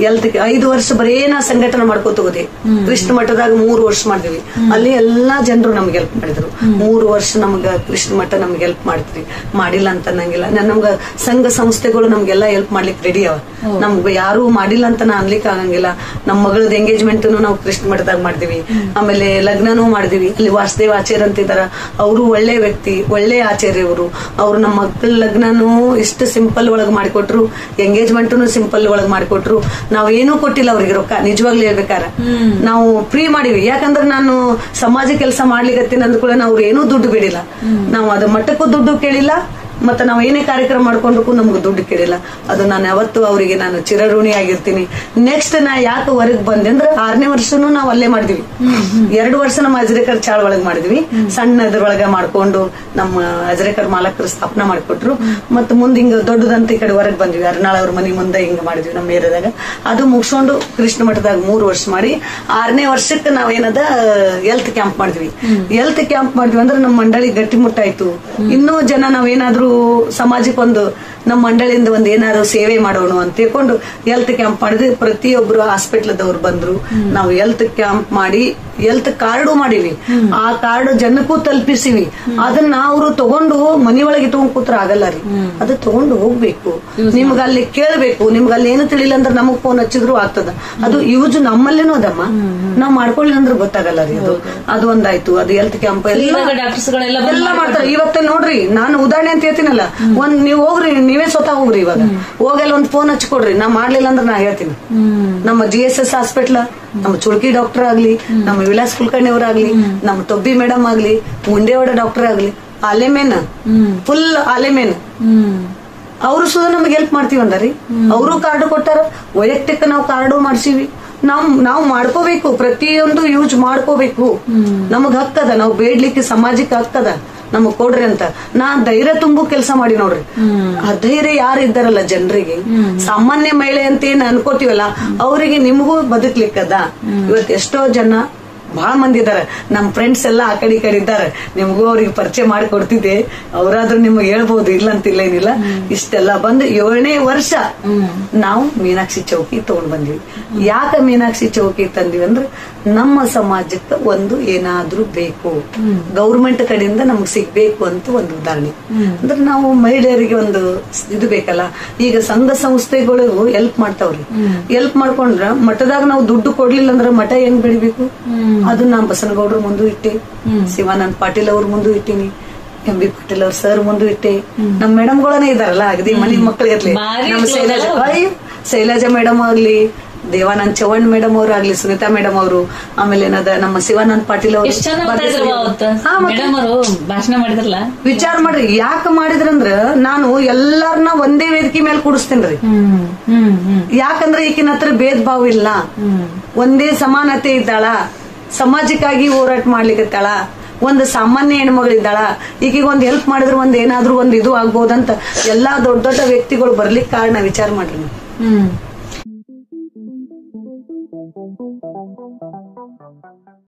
ಹೆಲ್ತ್ 5 ವರ್ಷ ಬರೀ ನಾ ಸಂಘಟನೆ ಮಾಡ್ಕೋತ ಹೋದೆ. ಕೃಷ್ಣ ಮಠದಾಗ 3 ವರ್ಷ ಮಾಡಿದ್ವಿ. ಅಲ್ಲಿ ಎಲ್ಲಾ ಜನರು ನಮ್ಗೆ ಹೆಲ್ಪ್ ಮಾಡಿದ್ರು. 3 ವರ್ಷ ನಮ್ಗ ಕೃಷ್ಣ ಮಠ ನಮ್ಗೆ ಹೆಲ್ಪ್ ಮಾಡ್ತೀವಿ, ಮಾಡಿಲ್ಲ ಅಂತ ಅನ್ನಂಗಿಲ್ಲ. ನಮ್ಗ ಸಂಘ ಸಂಸ್ಥೆಗಳು ನಮ್ಗೆಲ್ಲಾ ಹೆಲ್ಪ್ ಮಾಡ್ಲಿಕ್ಕೆ ರೆಡಿ ಅವ. ನಮ್ಗೆ ಯಾರು ಮಾಡಿಲ್ಲ ಅಂತ ನಾ ಅನ್ಲಿಕ್ಕೆ ಆಗಂಗಿಲ್ಲ. ನಮ್ಮ ಮಗಳದ ಎಂಗೇಜ್ಮೆಂಟ್ ನಾವು ಕೃಷ್ಣ ಮಠದಾಗ ಮಾಡಿದ್ವಿ. ಆಮೇಲೆ ಲಗ್ನನೂ ಮಾಡಿದ್ವಿ. ಅಲ್ಲಿ ವಾಸುದೇವ್ ಆಚಾರ್ಯ ಅಂತ ಇದಾರ, ಅವರು ಒಳ್ಳೆ ವ್ಯಕ್ತಿ, ಒಳ್ಳೆ ಆಚಾರ್ಯ. ಅವ್ರು ನಮ್ಮ ಮಕ್ಕಳ ಲಗ್ನನು ಇಷ್ಟು ಸಿಂಪಲ್ ಒಳಗ್ ಮಾಡಿಕೊಟ್ರು, ಎಂಗೇಜ್ಮೆಂಟ್ ಸಿಂಪಲ್ ಒಳಗ್ ಮಾಡಿಕೊಟ್ರು. ನಾವ್ ಏನೂ ಕೊಟ್ಟಿಲ್ಲ ಅವ್ರಿಗೆ ರೊಕ್ಕ. ನಿಜವಾಗ್ಲೂ ಹೇಳ್ಬೇಕಾರ ನಾವು ಫ್ರೀ ಮಾಡಿವಿ. ಯಾಕಂದ್ರೆ ನಾನು ಸಮಾಜ ಕೆಲಸ ಮಾಡ್ಲಿಕ್ಕೆ ಅಂದ್ಕೊಳ್ಳೆ ಅವ್ರು ಏನೂ ದುಡ್ಡು ಬೇಡಿಲ್ಲ. ನಾವು ಅದು ಮಟ್ಟಕ್ಕೂ ದುಡ್ಡು ಕೇಳಿಲ್ಲ, ಮತ್ತೆ ನಾವ್ ಏನೇ ಕಾರ್ಯಕ್ರಮ ಮಾಡ್ಕೊಂಡಕ್ಕೂ ನಮ್ಗೆ ದುಡ್ಡು ಕೇಳಿಲ್ಲ. ಅದು ನಾನು ಯಾವತ್ತು ಅವರಿಗೆ ನಾನು ಚಿರಋಣಿ ಆಗಿರ್ತೀನಿ. ನೆಕ್ಸ್ಟ್ ನಾ ಯಾಕೆ ಹೊರಗ್ ಬಂದೆ ಅಂದ್ರೆ 6ನೇ ವರ್ಷನೂ ನಾವ್ ಅಲ್ಲೇ ಮಾಡಿದ್ವಿ. 2 ವರ್ಷ ನಮ್ಮ ಅಜರೇಕರ್ ಚಾಳ ಒಳಗ್ ಮಾಡಿದ್ವಿ. ಸಣ್ಣದ್ರೊಳಗ ಮಾಡ್ಕೊಂಡು ನಮ್ಮ ಅಜರೇಕರ್ ಮಾಲಕರು ಸ್ಥಾಪನಾ ಮಾಡಿಕೊಟ್ರು. ಮತ್ ಮುಂದ್ ಹಿಂಗ ದೊಡ್ಡದಂತ ಈ ಕಡೆ ಹೊರಗ್ ಬಂದ್ವಿ. ಅರ್ನಾಳ್ ಅವ್ರ ಮನಿ ಮುಂದೆ ಹಿಂಗ ಮಾಡಿದ್ವಿ ನಮ್ಮ ಏರಿಯಾದಾಗ. ಅದು ಮುಗಿಸ್ಕೊಂಡು ಕೃಷ್ಣ ಮಠದಾಗ 3 ವರ್ಷ ಮಾಡಿ 6ನೇ ವರ್ಷಕ್ಕೆ ನಾವೇನದ ಹೆಲ್ತ್ ಕ್ಯಾಂಪ್ ಮಾಡಿದ್ವಿ. ಹೆಲ್ತ್ ಕ್ಯಾಂಪ್ ಮಾಡಿದ್ವಿ ಅಂದ್ರೆ ನಮ್ಮ ಮಂಡಳಿ ಗಟ್ಟಿಮುಟ್ಟಾಯ್ತು. ಇನ್ನೂ ಜನ ನಾವೇನಾದ್ರೂ ಸಮಾಜಕ್ಕೆ ಒಂದು ನಮ್ಮ ಮಂಡಳಿಯಿಂದ ಒಂದು ಏನಾದ್ರು ಸೇವೆ ಮಾಡೋಣ ಅಂತ ತಿಳ್ಕೊಂಡು ಹೆಲ್ತ್ ಕ್ಯಾಂಪ್ ಮಾಡಿದ್ವಿ. ಪ್ರತಿಯೊಬ್ರು ಹಾಸ್ಪಿಟ್ಲದವ್ರು ಬಂದ್ರು. ನಾವು ಹೆಲ್ತ್ ಕ್ಯಾಂಪ್ ಮಾಡಿ ಹೆಲ್ತ್ ಕಾರ್ಡು ಮಾಡಿವಿ. ಆ ಕಾರ್ಡ್ ಜನಕ್ಕೂ ತಲುಪಿಸಿವಿ. ಅದನ್ನ ಅವರು ತಗೊಂಡು ಮನಿಯೊಳಗೆ ಇಟ್ಕೊಂಡ್ ಕೂತ್ರ ಆಗಲ್ಲ ರೀ. ಅದು ತಗೊಂಡು ಹೋಗ್ಬೇಕು. ನಿಮ್ಗ ಅಲ್ಲಿ ಕೇಳ್ಬೇಕು. ನಿಮ್ಗ ಅಲ್ಲಿ ಏನು ತಿಳಿಲ್ಲ ಅಂದ್ರೆ ನಮಗ್ ಫೋನ್ ಹಚ್ಚಿದ್ರು ಆಗ್ತದ. ಅದು ಯೂಸ್ ನಮ್ಮಲ್ಲೇನು ಅದಮ್ಮ, ನಾವ್ ಮಾಡ್ಕೊಳ್ಳಿ ಅಂದ್ರೆ ಗೊತ್ತಾಗಲ್ಲ ರೀ. ಅದು ಒಂದಾಯ್ತು. ಅದು ಹೆಲ್ತ್ ಕ್ಯಾಂಪ್ ಎಲ್ಲ ಮಾಡ್ತಾರೆ. ಇವತ್ತ ನೋಡ್ರಿ, ನಾನು ಉದಾಹರಣೆ ಅಂತ ಹೇಳ್ತೀನಲ್ಲ, ನೀವ್ ಹೋಗ್ರಿ, ನೀವೇ ಸ್ವತಃ ಹೋಗ್ರಿ. ಇವಾಗ ಹೋಗಲ್ಲ ಒಂದ್ ಫೋನ್ ಹಚ್ಕೊಡ್ರಿ. ನಾ ಮಾಡ್ಲಿಲ್ಲ ಅಂದ್ರೆ ನಾ ಹೇಳ್ತೀನಿ. ನಮ್ಮ GSS ಹಾಸ್ಪಿಟ್ಲ್, ನಮ್ಮ ಚುಳ್ಕಿ ಡಾಕ್ಟರ್ ಆಗ್ಲಿ, ನಮ್ಮ ವಿಲಾಸ್ ಕುಲಕರ್ಣಿ ಅವರಾಗ್ಲಿ, ನಮ್ಮ ತೊಬ್ಬಿ ಮೇಡಮ್ ಆಗ್ಲಿ, ಮುಂಡೇವಾಡ ಡಾಕ್ಟರ್ ಆಗ್ಲಿ, ಆಲೆಮೇನ್ ಫುಲ್ ಆಲೆಮೇನ್ ಅವರು ಸುಧಾ ನಮ್ಗೆ ಹೆಲ್ಪ್ ಮಾಡ್ತೀವಿ ಅಂದ್ರಿ. ಅವರು ಕಾರ್ಡ್ ಕೊಟ್ಟಾರ. ವೈಯಕ್ತಿಕ ನಾವು ಕಾರ್ಡು ಮಾಡ್ಸೀವಿ. ನಾವು ಮಾಡ್ಕೋಬೇಕು. ಪ್ರತಿಯೊಂದು ಯೂಸ್ ಮಾಡ್ಕೋಬೇಕು. ನಮಗ್ ಹಕ್ಕದ. ನಾವು ಬೇಡ್ಲಿಕ್ಕೆ ಸಮಾಜಕ್ಕೆ ಹಕ್ಕದ. ನಮಗ್ ಕೊಡ್ರಿ ಅಂತ ನಾ ಧೈರ್ಯ ತುಂಬು ಕೆಲಸ ಮಾಡಿ ನೋಡ್ರಿ. ಆ ಧೈರ್ಯ ಯಾರು ಇದ್ದಾರಲ್ಲ ಜನರಿಗೆ, ಸಾಮಾನ್ಯ ಮಹಿಳೆ ಅಂತ ಏನ್ ಅನ್ಕೋತೀವಲ್ಲ, ಅವರಿಗೆ ನಿಮಗೂ ಬದುಕ್ಲಿಕ್ಕದ. ಇವತ್ತು ಎಷ್ಟೋ ಜನ ಬಹಳ ಮಂದಿ ಇದಾರೆ. ನಮ್ ಫ್ರೆಂಡ್ಸ್ ಎಲ್ಲ ಆ ಕಡೆ ಈ ಕಡೆ ಇದ್ದಾರೆ. ನಿಮ್ಗೂ ಅವ್ರಿಗೆ ಪರಿಚಯ ಮಾಡಿ ಕೊಡ್ತಿದ್ದೆ. ಅವರಾದ್ರೂ ನಿಮ್ಗೆ ಹೇಳ್ಬಹುದು, ಇಲ್ಲ ಅಂತಿಲ್ಲ ಏನಿಲ್ಲ. ಇಷ್ಟೆಲ್ಲ ಬಂದು 7ನೇ ವರ್ಷ ನಾವು ಮೀನಾಕ್ಷಿ ಚೌಕಿ ತಗೊಂಡ್ ಬಂದ್ವಿ. ಯಾಕೆ ಮೀನಾಕ್ಷಿ ಚೌಕಿ ತಂದಿವಿ ಅಂದ್ರೆ ನಮ್ಮ ಸಮಾಜಕ್ಕೆ ಒಂದು ಏನಾದ್ರೂ ಬೇಕು, ಗೌರ್ಮೆಂಟ್ ಕಡೆಯಿಂದ ನಮ್ಗೆ ಸಿಗ್ಬೇಕು ಅಂತ ಒಂದು ಉದಾಹರಣೆ. ಅಂದ್ರೆ ನಾವು ಮಹಿಳೆಯರಿಗೆ ಒಂದು ಇದು ಬೇಕಲ್ಲ. ಈಗ ಸಂಘ ಸಂಸ್ಥೆಗಳು ಹೆಲ್ಪ್ ಮಾಡ್ತಾವ್ರಿ. ಹೆಲ್ಪ್ ಮಾಡ್ಕೊಂಡ್ರ ಮಠದಾಗ ನಾವು ದುಡ್ಡು ಕೊಡ್ಲಿಲ್ಲ ಅಂದ್ರೆ ಮಠ ಹೆಂಗ್ ಬೆಳಿಬೇಕು? ಅದು ನಾ ಬಸನಗೌಡ್ರ ಮುಂದೆ ಇಟ್ಟೆ, ಶಿವಾನಂದ್ ಪಾಟೀಲ್ ಅವ್ರ ಮುಂದೆ ಇಟ್ಟಿನಿ, MB ಪಾಟೀಲ್ ಅವ್ರ ಸರ್ ಮುಂದೆ ಇಟ್ಟೆ. ನಮ್ ಮೇಡಮ್ಗಳೇ ಇದಾರಲ್ಲ, ಅಗದಿ ಮನಿ ಮಕ್ಳು ಇರ್ಲಿ. ನಮ್ಮ ಶೈಲಜಾ ಮೇಡಮ್ ಆಗ್ಲಿ, ದೇವಾನಂದ್ ಚವ್ಹಾಣ್ ಮೇಡಮ್ ಅವ್ರು ಆಗ್ಲಿ, ಸುನೀತಾ ಮೇಡಮ್ ಅವರು, ಆಮೇಲೆ ಏನದ ನಮ್ಮ ಶಿವಾನಂದ್ ಪಾಟೀಲ್ ಅವರು ಭಾಷಣ ಮಾಡಿದ್ರಲ್ಲ. ವಿಚಾರ ಮಾಡ್ರಿ ಯಾಕೆ ಮಾಡಿದ್ರಂದ್ರ, ನಾನು ಎಲ್ಲಾರನ್ನ ಒಂದೇ ವೇದಿಕೆ ಮೇಲೆ ಕೂಡಿಸ್ತೇನ್ರಿ. ಯಾಕಂದ್ರೆ ಈಗಿನ ಹತ್ರ ಭೇದ ಭಾವ ಇಲ್ಲ, ಒಂದೇ ಸಮಾನತೆ ಇದ್ದಾಳ, ಸಮಾಜಕ್ಕಾಗಿ ಹೋರಾಟ ಮಾಡ್ಲಿಕ್ಕತ್ತಾಳ, ಒಂದು ಸಾಮಾನ್ಯ ಹೆಣ್ಮಗಳಿದ್ದಾಳ, ಈಗೀಗ ಒಂದ್ ಹೆಲ್ಪ್ ಮಾಡಿದ್ರೆ ಒಂದ್ ಏನಾದ್ರೂ ಒಂದ್ ಇದು ಆಗ್ಬಹುದಂತ ಎಲ್ಲಾ ದೊಡ್ಡ ದೊಡ್ಡ ವ್ಯಕ್ತಿಗಳು ಬರ್ಲಿಕ್ಕೆ ಕಾರಣ ವಿಚಾರ ಮಾಡ್ರಿ.